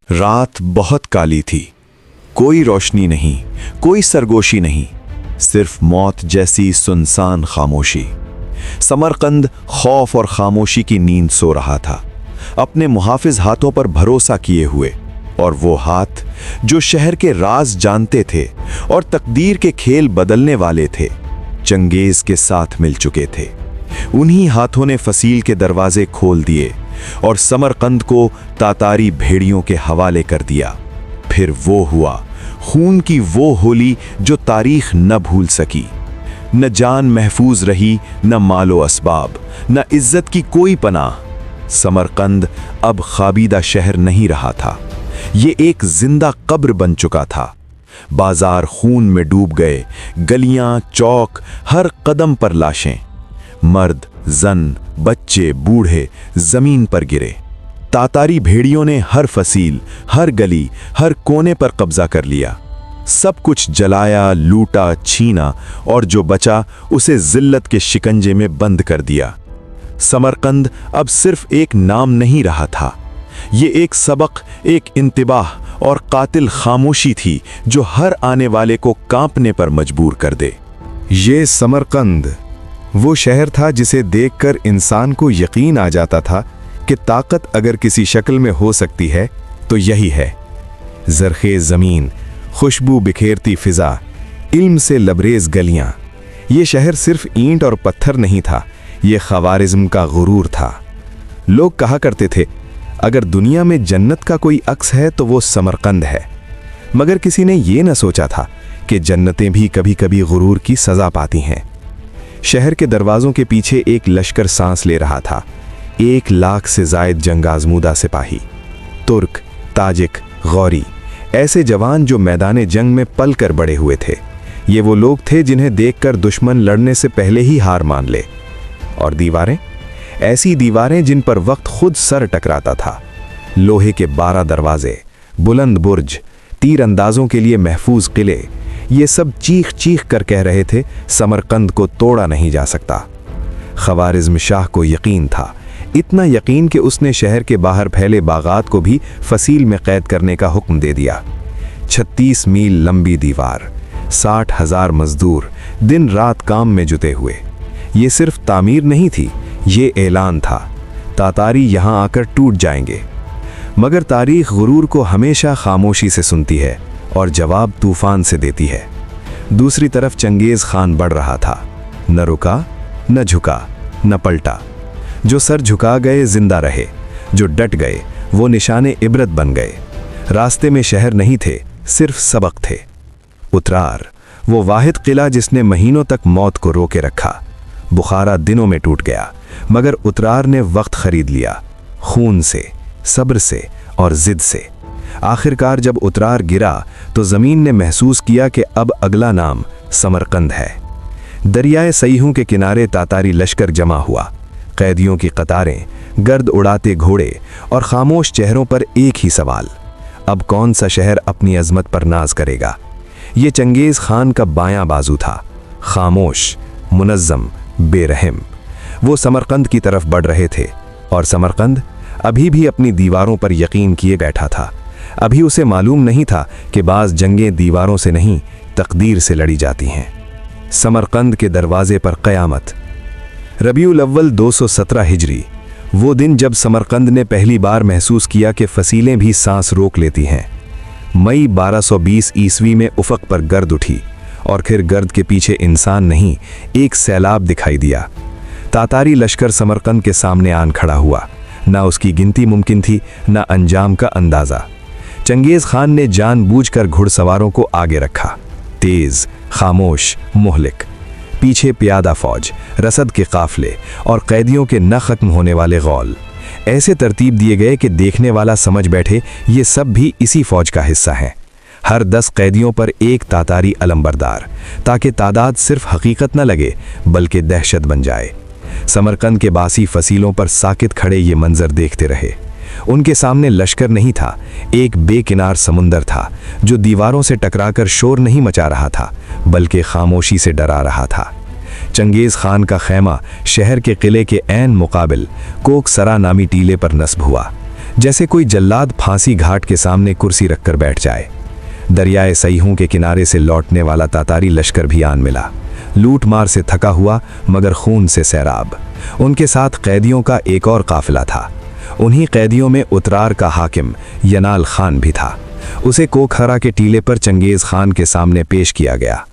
रात बहुत काली थी। कोई रोशनी नहीं, कोई सरगोशी नहीं, सिर्फ मौत जैसी सुनसान खामोशी। समरकंद खौफ और खामोशी की नींद सो रहा था, अपने मुहाफिज हाथों पर भरोसा किए हुए। और वो हाथ जो शहर के राज जानते थे और तकदीर के खेल बदलने वाले थे, चंगेज के साथ मिल चुके थे। उन्हीं हाथों ने फसील के दरवाजे खोल दिए और समरकंद को तातारी भेड़ियों के हवाले कर दिया। फिर वो हुआ, खून की वो होली जो तारीख न भूल सकी। न जान महफूज रही, न मालो असबाब, न इज्जत की कोई पनाह। समरकंद अब खाबीदा शहर नहीं रहा था, ये एक जिंदा कब्र बन चुका था। बाजार खून में डूब गए, गलियां, चौक, हर कदम पर लाशें। मर्द, जन, बच्चे, बूढ़े जमीन पर गिरे। तातारी भेड़ियों ने हर फसील, हर गली, हर कोने पर कब्जा कर लिया। सब कुछ जलाया, लूटा, छीना और जो बचा उसे जिल्लत के शिकंजे में बंद कर दिया। समरकंद अब सिर्फ एक नाम नहीं रहा था, ये एक सबक, एक इंतिबाह और कातिल खामोशी थी जो हर आने वाले को कांपने पर मजबूर कर दे। ये समरकंद वो शहर था जिसे देखकर इंसान को यकीन आ जाता था कि ताकत अगर किसी शक्ल में हो सकती है तो यही है। जरखेज ज़मीन, खुशबू बिखेरती फिजा, इल्म से लबरेज गलियां। ये शहर सिर्फ ईंट और पत्थर नहीं था, ये ख़वारिज़्म का गुरूर था। लोग कहा करते थे, अगर दुनिया में जन्नत का कोई अक्स है तो वो समरकंद है। मगर किसी ने ये न सोचा था कि जन्नतें भी कभी कभी गुरूर की सज़ा पाती हैं। शहर के दरवाज़ों के पीछे एक लश्कर सांस ले रहा था, 1 लाख से ज़ायद जंग आज़मूदा सिपाही, तुर्क, ताजिक, गौरी, ऐसे जवान जो मैदान जंग में पल कर बड़े हुए थे। ये वो लोग थे जिन्हें देखकर दुश्मन लड़ने से पहले ही हार मान ले। और दीवारें, ऐसी दीवारें जिन पर वक्त खुद सर टकराता था। लोहे के 12 दरवाजे, बुलंद बुर्ज, तीर अंदाजों के लिए महफूज किले, ये सब चीख चीख कर कह रहे थे समरकंद को तोड़ा नहीं जा सकता। ख़वारिज़्म शाह को यकीन था, इतना यकीन कि उसने शहर के बाहर फैले बागात को भी फसील में कैद करने का हुक्म दे दिया। 36 मील लंबी दीवार, 60,000 मजदूर दिन रात काम में जुटे हुए। ये सिर्फ तामीर नहीं थी, ये ऐलान था, तातारी यहाँ आकर टूट जाएंगे। मगर तारीख गुरूर को हमेशा खामोशी से सुनती है और जवाब तूफान से देती है। दूसरी तरफ चंगेज खान बढ़ रहा था, न रुका, न झुका, न पलटा। जो सर झुका गए जिंदा रहे, जो डट गए वो निशाने इबरत बन गए। रास्ते में शहर नहीं थे, सिर्फ सबक थे। उतरार, वो वाहिद किला जिसने महीनों तक मौत को रोके रखा। बुखारा दिनों में टूट गया, मगर उतरार ने वक्त खरीद लिया, खून से, सब्र से और जिद से। आखिरकार जब उतरार गिरा तो ज़मीन ने महसूस किया कि अब अगला नाम समरकंद है। दरियाए सईहूं के किनारे तातारी लश्कर जमा हुआ, कैदियों की कतारें, गर्द उड़ाते घोड़े और खामोश चेहरों पर एक ही सवाल, अब कौन सा शहर अपनी अजमत पर नाज करेगा। ये चंगेज खान का बायां बाजू था, खामोश, मुनज़्ज़म, बेरहम। वो समरकंद की तरफ बढ़ रहे थे और समरकंद अभी भी अपनी दीवारों पर यकीन किए बैठा था। अभी उसे मालूम नहीं था कि बाज़ जंगें दीवारों से नहीं, तकदीर से लड़ी जाती हैं। समरकंद के दरवाजे पर क़यामत। रबीउल अव्वल 217 हिजरी, वो दिन जब समरकंद ने पहली बार महसूस किया कि फसीलें भी सांस रोक लेती हैं। मई 1220 ईस्वी में उफ़क़ पर गर्द उठी और फिर गर्द के पीछे इंसान नहीं, एक सैलाब दिखाई दिया। तातारी लश्कर समरकंद के सामने आन खड़ा हुआ। ना उसकी गिनती मुमकिन थी, ना अंजाम का अंदाज़ा। चंगेज़ खान ने जानबूझकर घुड़सवारों को आगे रखा, तेज़, खामोश, मुहलिक। पीछे प्यादा फौज, रसद के काफ़िले और कैदियों के न ख़त्म होने वाले गौल। ऐसे तरतीब दिए गए कि देखने वाला समझ बैठे ये सब भी इसी फौज का हिस्सा हैं। हर 10 कैदियों पर एक तातारी अलंबरदार, ताकि तादाद सिर्फ हकीकत न लगे बल्कि दहशत बन जाए। समरकंद के बासी फसीलों पर साकित खड़े ये मंजर देखते रहे। उनके सामने लश्कर नहीं था, एक बेकिनार समुंदर था जो दीवारों से टकराकर शोर नहीं मचा रहा था बल्कि खामोशी से डरा रहा था। चंगेज़ खान का खैमा शहर के किले के ऐन मुकाबिल कोकसरा नामी टीले पर नस्ब हुआ, जैसे कोई जल्लाद फांसी घाट के सामने कुर्सी रखकर बैठ जाए। दरियाए सईहूं के किनारे से लौटने वाला तातारी लश्कर भी आन मिला, लूट मार से थका हुआ मगर खून से सैराब। उनके साथ कैदियों का एक और काफिला था। उन्हीं कैदियों में उतरार का हाकिम यनाल खान भी था। उसे कोखरा के टीले पर चंगेज खान के सामने पेश किया गया।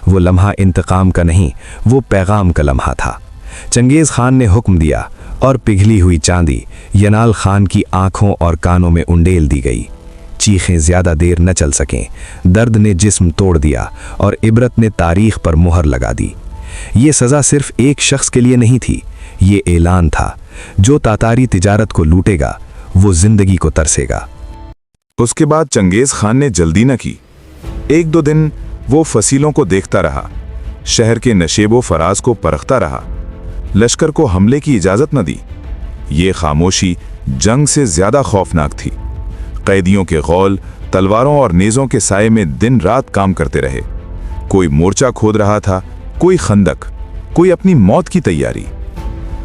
वो लम्हा इंतकाम का नहीं, वो पैगाम का लम्हा था। चंगेज खान ने हुक्म दिया और पिघली हुई चांदी यनाल खान की आंखों और कानों में उंडेल दी गई। चीखें ज्यादा देर न चल सकें, दर्द ने जिस्म तोड़ दिया और इबरत ने तारीख पर मुहर लगा दी। ये सज़ा सिर्फ एक शख्स के लिए नहीं थी, ये ऐलान था, जो तातारी तिजारत को लूटेगा वो जिंदगी को तरसेगा। उसके बाद चंगेज खान ने जल्दी न की। एक दो दिन वो फसीलों को देखता रहा, शहर के नशेबो फराज को परखता रहा, लश्कर को हमले की इजाजत न दी। ये खामोशी जंग से ज्यादा खौफनाक थी। कैदियों के गौल, तलवारों और नेज़ों के साये में दिन रात काम करते रहे। कोई मोर्चा खोद रहा था, कोई खंदक, कोई अपनी मौत की तैयारी।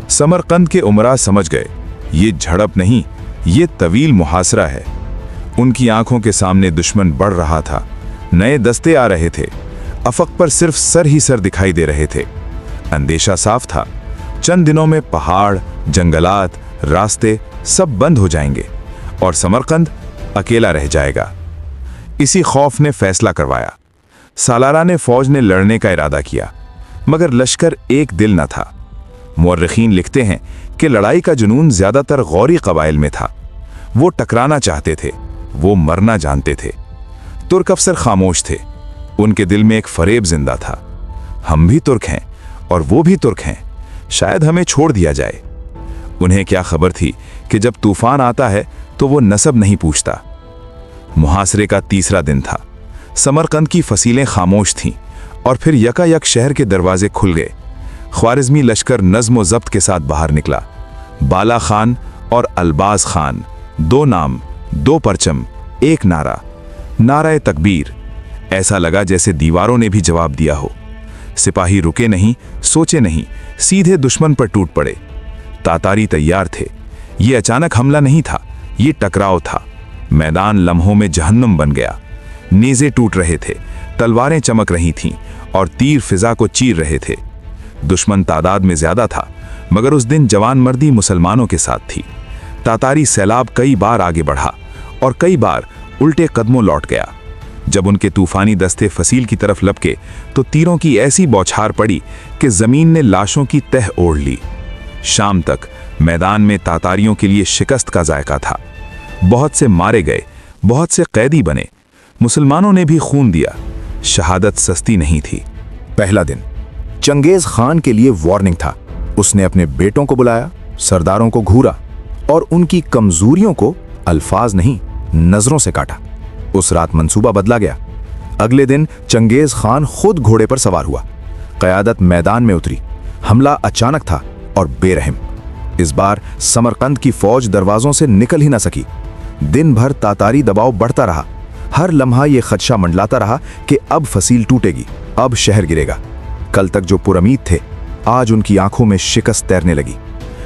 समरकंद के उमरा समझ गए, ये झड़प नहीं, ये तवील मुहासरा है। उनकी आंखों के सामने दुश्मन बढ़ रहा था, नए दस्ते आ रहे थे, अफक पर सिर्फ सर ही सर दिखाई दे रहे थे। अंदेशा साफ था, चंद दिनों में पहाड़, जंगलात, रास्ते सब बंद हो जाएंगे और समरकंद अकेला रह जाएगा। इसी खौफ ने फैसला करवाया। सालारा ने फौज ने लड़ने का इरादा किया, मगर लश्कर एक दिल न था। मुअर्रिखीन लिखते हैं कि लड़ाई का जुनून ज्यादातर गौरी कबाइल में था। वो टकराना चाहते थे, वो मरना जानते थे। तुर्क अफसर खामोश थे, उनके दिल में एक फरेब जिंदा था। हम भी तुर्क हैं और वो भी तुर्क हैं, शायद हमें छोड़ दिया जाए। उन्हें क्या खबर थी कि जब तूफान आता है तो वो नसब नहीं पूछता। मुहासरे का तीसरा दिन था। समरकंद की फसीलें खामोश थीं और फिर यकायक शहर के दरवाजे खुल गए। ख्वारिज़मी लश्कर नज़्म व ज़ब्त के साथ बाहर निकला। बाला खान और अलबाज खान, दो नाम, दो परचम, एक नारा, नारा तकबीर। ऐसा लगा जैसे दीवारों ने भी जवाब दिया हो। सिपाही रुके नहीं, सोचे नहीं, सीधे दुश्मन पर टूट पड़े। तातारी तैयार थे। ये अचानक हमला नहीं था, ये टकराव था। मैदान लम्हों में जहन्नुम बन गया। नेज़े टूट रहे थे, तलवारें चमक रही थीं और तीर फिजा को चीर रहे थे। दुश्मन तादाद में ज्यादा था, मगर उस दिन जवान मर्दी मुसलमानों के साथ थी। तातारी सैलाब कई बार आगे बढ़ा और कई बार उल्टे कदमों लौट गया। जब उनके तूफानी दस्ते फसील की तरफ लपके तो तीरों की ऐसी बौछार पड़ी कि जमीन ने लाशों की तह ओढ़ ली। शाम तक मैदान में तातारियों के लिए शिकस्त का जायका था। बहुत से मारे गए, बहुत से कैदी बने। मुसलमानों ने भी खून दिया। शहादत सस्ती नहीं थी। पहला दिन चंगेज खान के लिए वार्निंग था। उसने अपने बेटों को बुलाया, सरदारों को घूरा और उनकी कमजोरियों को अल्फाज नहीं नजरों से काटा। उस रात मंसूबा बदला गया। अगले दिन चंगेज खान खुद घोड़े पर सवार हुआ। क़यादत मैदान में उतरी। हमला अचानक था और बेरहम। इस बार समरकंद की फौज दरवाजों से निकल ही न सकी। दिन भर तातारी दबाव बढ़ता रहा। हर लम्हा ये खदशा मंडलाता रहा कि अब फसील टूटेगी, अब शहर गिरेगा। कल तक जो पुरमीद थे, आज उनकी आंखों में शिकस्त तैरने लगी।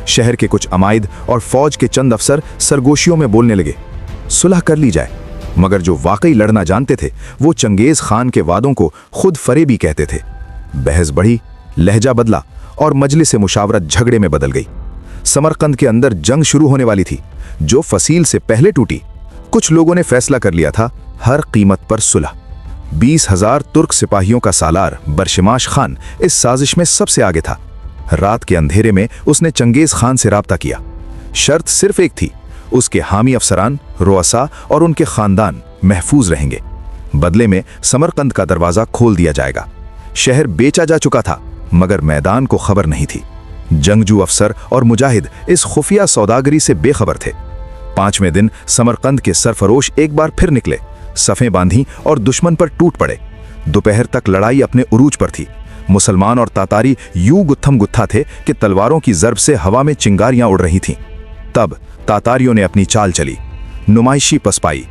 शहर के कुछ अमाइद और फौज के चंद अफसर सरगोशियों में बोलने लगे, सुलह कर ली जाए। मगर जो वाकई लड़ना जानते थे, वो चंगेज खान के वादों को खुद फरेबी कहते थे। बहस बढ़ी, लहजा बदला और मजलिस मुशावरत झगड़े में बदल गई। समरकंद के अंदर जंग शुरू होने वाली थी, जो फसील से पहले टूटी। कुछ लोगों ने फैसला कर लिया था, हर कीमत पर सुलह। 20,000 तुर्क सिपाहियों का सालार बरशिमाश खान इस साजिश में सबसे आगे था। रात के अंधेरे में उसने चंगेज खान से राब्ता किया। शर्त सिर्फ एक थी, उसके हामी अफसरान, रुअसा और उनके खानदान महफूज रहेंगे। बदले में समरकंद का दरवाजा खोल दिया जाएगा। शहर बेचा जा चुका था, मगर मैदान को खबर नहीं थी। जंगजू अफसर और मुजाहिद इस खुफिया सौदागरी से बेखबर थे। 5वें दिन समरकंद के सरफरोश एक बार फिर निकले, सफ़ें बांधी और दुश्मन पर टूट पड़े। दोपहर तक लड़ाई अपने उरूज पर थी। मुसलमान और तातारी यूं गुत्थम गुत्था थे कि तलवारों की ज़रब से हवा में चिंगारियां उड़ रही थीं। तब तातारियों ने अपनी चाल चली, नुमाइशी पसपाई।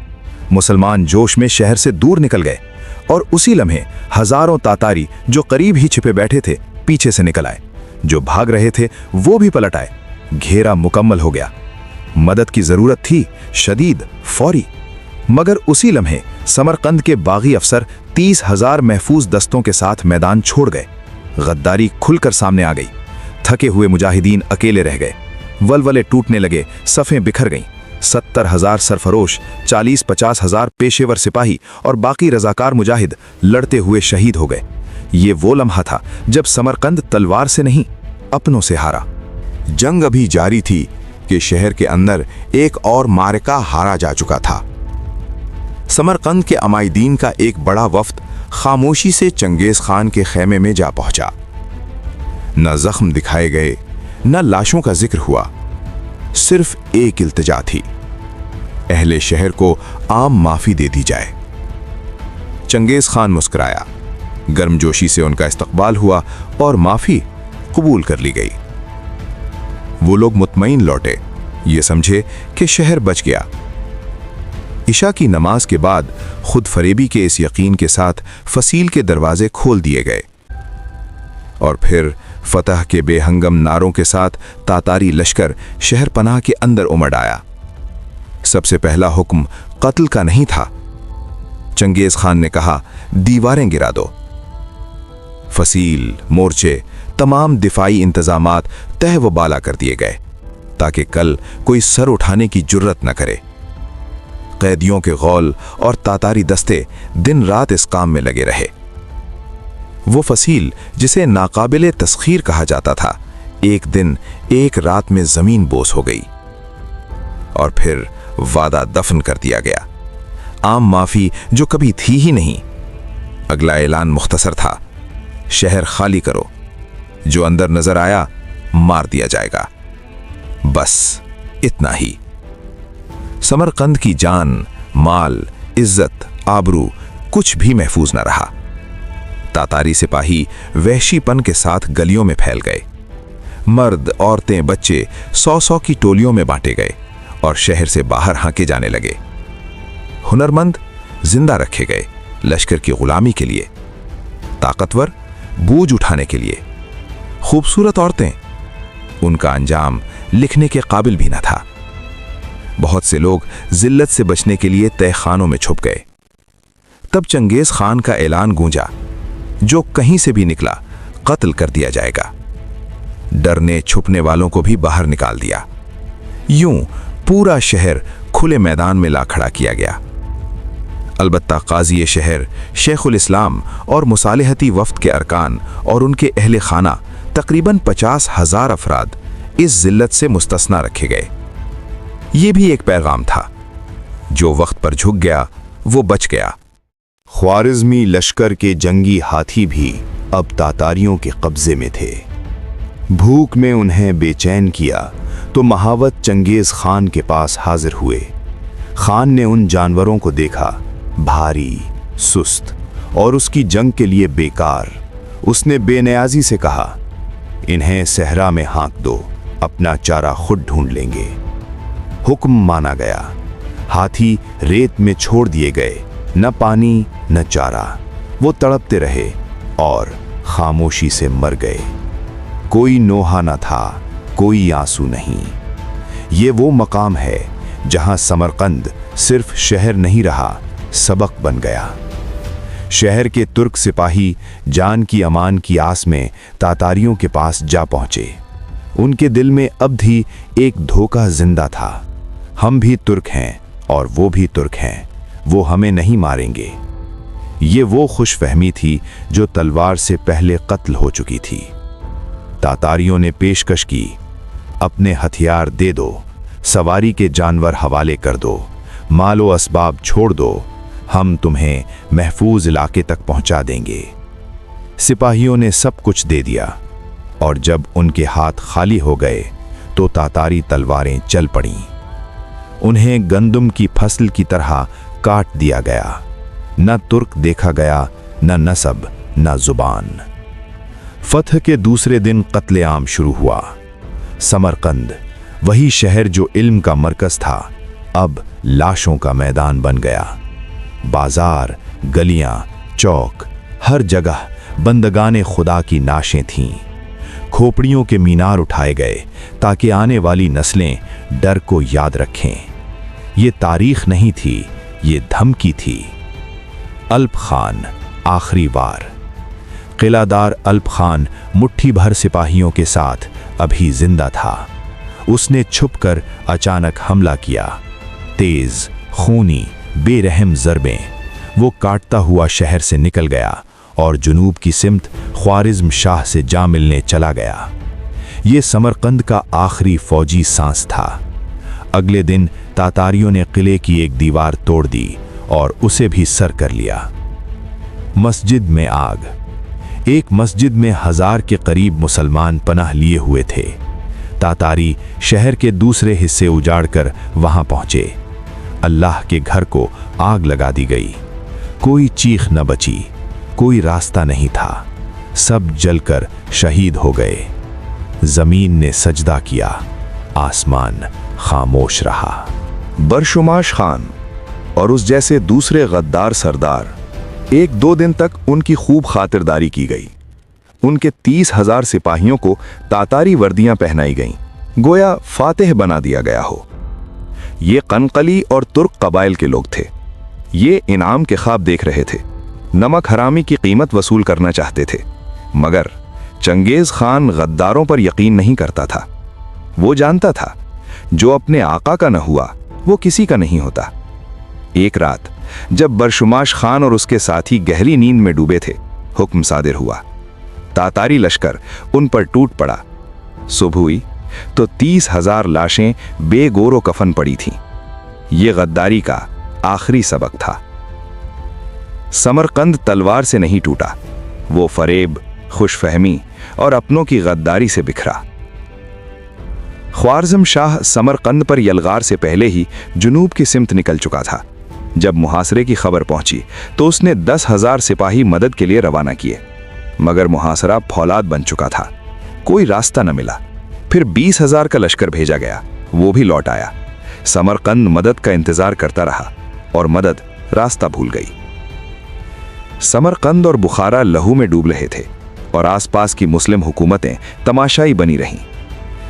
मुसलमान जोश में शहर से दूर निकल गए और उसी लम्हे हजारों तातारी जो करीब ही छिपे बैठे थे, पीछे से निकल आए। जो भाग रहे थे वो भी पलट आए। घेरा मुकम्मल हो गया। मदद की जरूरत थी, शदीद, फौरी। मगर उसी लम्हे समरकंद के बागी अफसर 30,000 महफूज दस्तों के साथ मैदान छोड़ गए। गद्दारी खुलकर सामने आ गई। थके हुए मुजाहिदीन अकेले रह गए। वलवले टूटने लगे, सफ़ें बिखर गईं। 70,000 सरफरोश, 40-50 हजार पेशेवर सिपाही और बाकी रजाकार मुजाहिद लड़ते हुए शहीद हो गए। ये वो लम्हा था जब समरकंद तलवार से नहीं, अपनों से हारा। जंग अभी जारी थी कि शहर के अंदर एक और मारका हारा जा चुका था। समरकंद के अमायदीन का एक बड़ा वफ्द खामोशी से चंगेज खान के खेमे में जा पहुंचा। न जख्म दिखाए गए, न लाशों का जिक्र हुआ। सिर्फ एक इल्तिजा थी, अहले शहर को आम माफी दे दी जाए। चंगेज खान मुस्कुराया, गर्मजोशी से उनका इस्तकबाल हुआ और माफी कबूल कर ली गई। वो लोग मुतमईन लौटे, ये समझे कि शहर बच गया। इशा की नमाज के बाद खुद फरेबी के इस यकीन के साथ फसील के दरवाजे खोल दिए गए और फिर फतह के बेहंगम नारों के साथ तातारी लश्कर शहर पनाह के अंदर उमड़ आया। सबसे पहला हुक्म कत्ल का नहीं था। चंगेज खान ने कहा, दीवारें गिरा दो। फसील, मोर्चे, तमाम दिफाई इंतजामात तह व बाला कर दिए गए ताकि कल कोई सर उठाने की जुर्रत न करे। कैदियों के गौल और तातारी दस्ते दिन रात इस काम में लगे रहे। वो फसील जिसे नाकाबिले तस्खीर कहा जाता था, एक दिन एक रात में जमीन बोस हो गई और फिर वादा दफन कर दिया गया। आम माफी जो कभी थी ही नहीं। अगला ऐलान मुख्तसर था, शहर खाली करो, जो अंदर नजर आया मार दिया जाएगा। बस इतना ही। समरकंद की जान, माल, इज्जत, आबरू कुछ भी महफूज न रहा। तातारी सिपाही वहशीपन के साथ गलियों में फैल गए। मर्द, औरतें, बच्चे 100-100 की टोलियों में बांटे गए और शहर से बाहर हांके जाने लगे। हुनरमंद जिंदा रखे गए लश्कर की गुलामी के लिए, ताकतवर बोझ उठाने के लिए। खूबसूरत औरतें, उनका अंजाम लिखने के काबिल भी न था। बहुत से लोग जिल्लत से बचने के लिए तहखानों में छुप गए। तब चंगेज खान का ऐलान गूंजा, जो कहीं से भी निकला कत्ल कर दिया जाएगा। डरने छुपने वालों को भी बाहर निकाल दिया। यूं पूरा शहर खुले मैदान में ला खड़ा किया गया। अलबत्ता काजी शहर, शेखुल इस्लाम और मुसालिहती वफ्द के अरकान और उनके अहले खाना तकरीबन 50,000 अफराद इस जिल्लत से मुस्तस्ना रखे गए। ये भी एक पैगाम था, जो वक्त पर झुक गया वो बच गया। ख्वारिज़मी लश्कर के जंगी हाथी भी अब तातारियों के कब्जे में थे। भूख में उन्हें बेचैन किया तो महावत चंगेज खान के पास हाजिर हुए। खान ने उन जानवरों को देखा, भारी, सुस्त और उसकी जंग के लिए बेकार। उसने बेनियाजी से कहा, इन्हें सहरा में हाँक दो, अपना चारा खुद ढूंढ लेंगे। हुक्म माना गया। हाथी रेत में छोड़ दिए गए, न पानी न चारा। वो तड़पते रहे और खामोशी से मर गए। कोई नोहा न था, कोई आंसू नहीं। ये वो मकाम है जहां समरकंद सिर्फ शहर नहीं रहा, सबक बन गया। शहर के तुर्क सिपाही जान की अमान की आस में तातारियों के पास जा पहुंचे। उनके दिल में अब भी एक धोखा जिंदा था, हम भी तुर्क हैं और वो भी तुर्क हैं, वो हमें नहीं मारेंगे। ये वो खुशफहमी थी जो तलवार से पहले कत्ल हो चुकी थी। तातारियों ने पेशकश की, अपने हथियार दे दो, सवारी के जानवर हवाले कर दो, मालो असबाब छोड़ दो, हम तुम्हें महफूज इलाके तक पहुंचा देंगे। सिपाहियों ने सब कुछ दे दिया और जब उनके हाथ खाली हो गए तो तातारी तलवारें चल पड़ीं। उन्हें गंदुम की फसल की तरह काट दिया गया। न तुर्क देखा गया, न नसब, न जुबान। फतह के दूसरे दिन कत्लेआम शुरू हुआ। समरकंद, वही शहर जो इल्म का मरकज था, अब लाशों का मैदान बन गया। बाजार, गलियां, चौक, हर जगह बंदगाने खुदा की नाशें थीं। کھوپڑیوں کے مینار اٹھائے گئے تاکہ آنے والی نسلیں ڈر کو یاد رکھیں۔ یہ تاریخ نہیں تھی، یہ دھمکی تھی۔ الپ خان آخری وار۔ قلعہ دار الپ خان مٹھی بھر سپاہیوں کے ساتھ ابھی زندہ تھا۔ اس نے چھپ کر اچانک حملہ کیا۔ تیز، خونی، بے رحم ضربیں۔ وہ کاٹتا ہوا شہر سے نکل گیا اور جنوب کی سمت خوارزم شاہ سے جا ملنے چلا گیا۔ یہ سمرقند کا آخری فوجی سانس تھا۔ اگلے دن تاتاریوں نے قلعے کی ایک دیوار توڑ دی اور اسے بھی سر کر لیا۔ مسجد میں آگ۔ ایک مسجد میں 1000 کے قریب مسلمان پناہ لیے ہوئے تھے۔ تاتاری شہر کے دوسرے حصے اجاڑ کر وہاں پہنچے۔ اللہ کے گھر کو آگ لگا دی گئی۔ کوئی چیخ نہ بچی، کوئی راستہ نہیں تھا۔ سب جل کر شہید ہو گئے۔ زمین نے سجدہ کیا، آسمان خاموش رہا۔ برشماش خان اور اس جیسے دوسرے غدار سردار، 1-2 دن تک ان کی خوب خاطرداری کی گئی۔ ان کے 30,000 سپاہیوں کو تاتاری وردیاں پہنائی گئیں، گویا فاتح بنا دیا گیا ہو۔ یہ قنقلی اور ترک قبائل کے لوگ تھے۔ یہ انعام کے خواب دیکھ رہے تھے، نمک حرامی کی قیمت وصول کرنا چاہتے تھے، مگر چنگیز خان غداروں پر یقین نہیں کرتا تھا۔ وہ جانتا تھا جو اپنے آقا کا نہ ہوا وہ کسی کا نہیں ہوتا۔ ایک رات جب برشماش خان اور اس کے ساتھی گہری نیند میں ڈوبے تھے، حکم صادر ہوا۔ تاتاری لشکر ان پر ٹوٹ پڑا۔ صبح ہوئی تو 30,000 لاشیں بے گور و کفن پڑی تھیں۔ یہ غداری کا آخری سبق تھا۔ سمرقند تلوار سے نہیں ٹوٹا، وہ فریب، خوش فہمی اور اپنوں کی غداری سے بکھرا۔ خوارزم شاہ سمرقند پر یلغار سے پہلے ہی جنوب کی سمت نکل چکا تھا۔ جب محاصرے کی خبر پہنچی تو اس نے 10,000 سپاہی مدد کے لیے روانہ کیے، مگر محاصرہ پھولاد بن چکا تھا۔ کوئی راستہ نہ ملا۔ پھر 20,000 کا لشکر بھیجا گیا، وہ بھی لوٹ آیا۔ سمرقند مدد کا انتظار کرتا رہا اور مدد راستہ بھول گئی۔ سمرقند اور بخارا لہو میں ڈوب رہے تھے اور آس پاس کی مسلم حکومتیں تماشائی بنی رہیں۔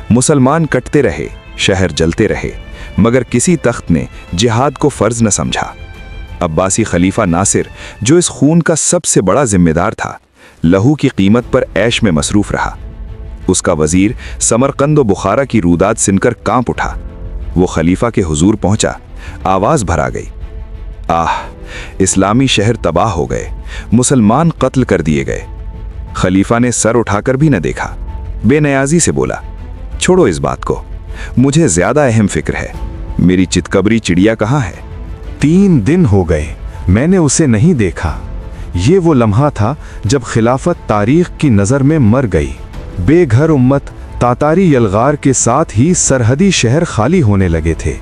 مسلمان کٹتے رہے، شہر جلتے رہے، مگر کسی تخت نے جہاد کو فرض نہ سمجھا۔ عباسی خلیفہ ناصر، جو اس خون کا سب سے بڑا ذمہ دار تھا، لہو کی قیمت پر عیش میں مصروف رہا۔ اس کا وزیر سمرقند و بخارا کی روداد سن کر کانپ اٹھا۔ وہ خلیفہ کے حضور پہنچا، آواز بھرا گئی، آہ! اسلامی شہر تباہ ہو گئے، مسلمان قتل کر دیے گئے۔ خلیفہ نے سر اٹھا کر بھی نہ دیکھا، بے نیازی سے بولا، چھوڑو اس بات کو، مجھے زیادہ اہم فکر ہے، میری چتکبری چڑیا کہاں ہے؟ 3 دن ہو گئے، میں نے اسے نہیں دیکھا۔ یہ وہ لمحہ تھا جب خلافت تاریخ کی نظر میں مر گئی۔ بے گھر امت تاتاری یلغار کے ساتھ ہی سرحدی شہر خالی ہونے لگے تھے۔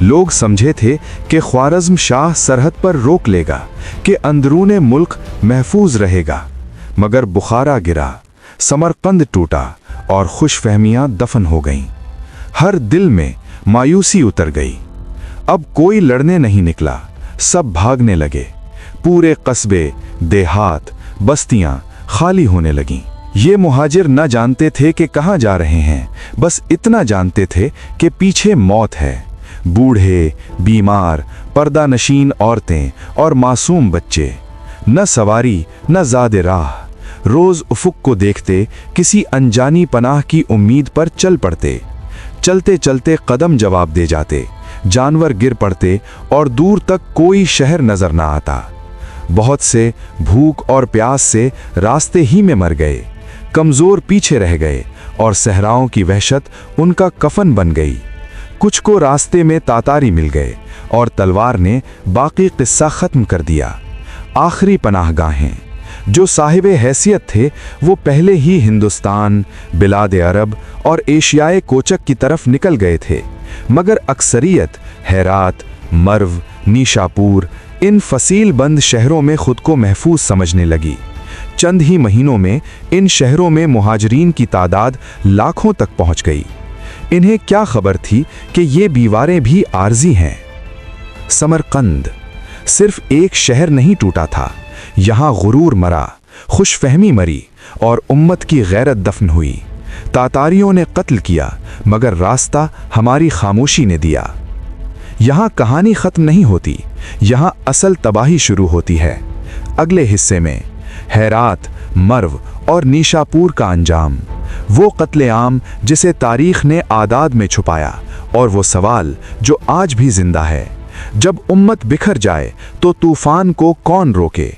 لوگ سمجھے تھے کہ خوارزم شاہ سرحد پر روک لے گا، کہ اندرون ملک محفوظ رہے گا، مگر بخارا گرا، سمرقند ٹوٹا اور خوش فہمیاں دفن ہو گئیں۔ ہر دل میں مایوسی اتر گئی۔ اب کوئی لڑنے نہیں نکلا، سب بھاگنے لگے۔ پورے قصبے، دیہات، بستیاں خالی ہونے لگیں۔ یہ مہاجر نہ جانتے تھے کہ کہاں جا رہے ہیں، بس اتنا جانتے تھے کہ پیچھے موت ہے۔ بوڑھے، بیمار، پردہ نشین عورتیں اور معصوم بچے، نہ سواری نہ زاد راہ، روز افق کو دیکھتے کسی انجانی پناہ کی امید پر چل پڑتے۔ چلتے چلتے قدم جواب دے جاتے، جانور گر پڑتے اور دور تک کوئی شہر نظر نہ آتا۔ بہت سے بھوک اور پیاس سے راستے ہی میں مر گئے، کمزور پیچھے رہ گئے اور صحراؤں کی وحشت ان کا کفن بن گئی۔ کچھ کو راستے میں تاتاری مل گئے اور تلوار نے باقی قصہ ختم کر دیا۔ آخری پناہ گاہیں جو صاحب حیثیت تھے وہ پہلے ہی ہندوستان، بلاد عرب اور ایشیائے کوچک کی طرف نکل گئے تھے، مگر اکثریت ہیرات، مرو، نیشاپور، ان فصیل بند شہروں میں خود کو محفوظ سمجھنے لگی۔ چند ہی مہینوں میں ان شہروں میں مہاجرین کی تعداد لاکھوں تک پہنچ گئی۔ انہیں کیا خبر تھی کہ یہ دیواریں بھی عارضی ہیں۔ سمرقند صرف ایک شہر نہیں ٹوٹا تھا، یہاں غرور مرا، خوش فہمی مری اور امت کی غیرت دفن ہوئی۔ तातारियों ने कत्ल किया मगर रास्ता हमारी खामोशी ने दिया। यहाँ कहानी खत्म नहीं होती, यहाँ असल तबाही शुरू होती है। अगले हिस्से में हेरात, मर्व और नीशापुर का अंजाम, वो कत्लेआम जिसे तारीख ने आदाद में छुपाया, और वो सवाल जो आज भी जिंदा है, जब उम्मत बिखर जाए तो तूफान को कौन रोके।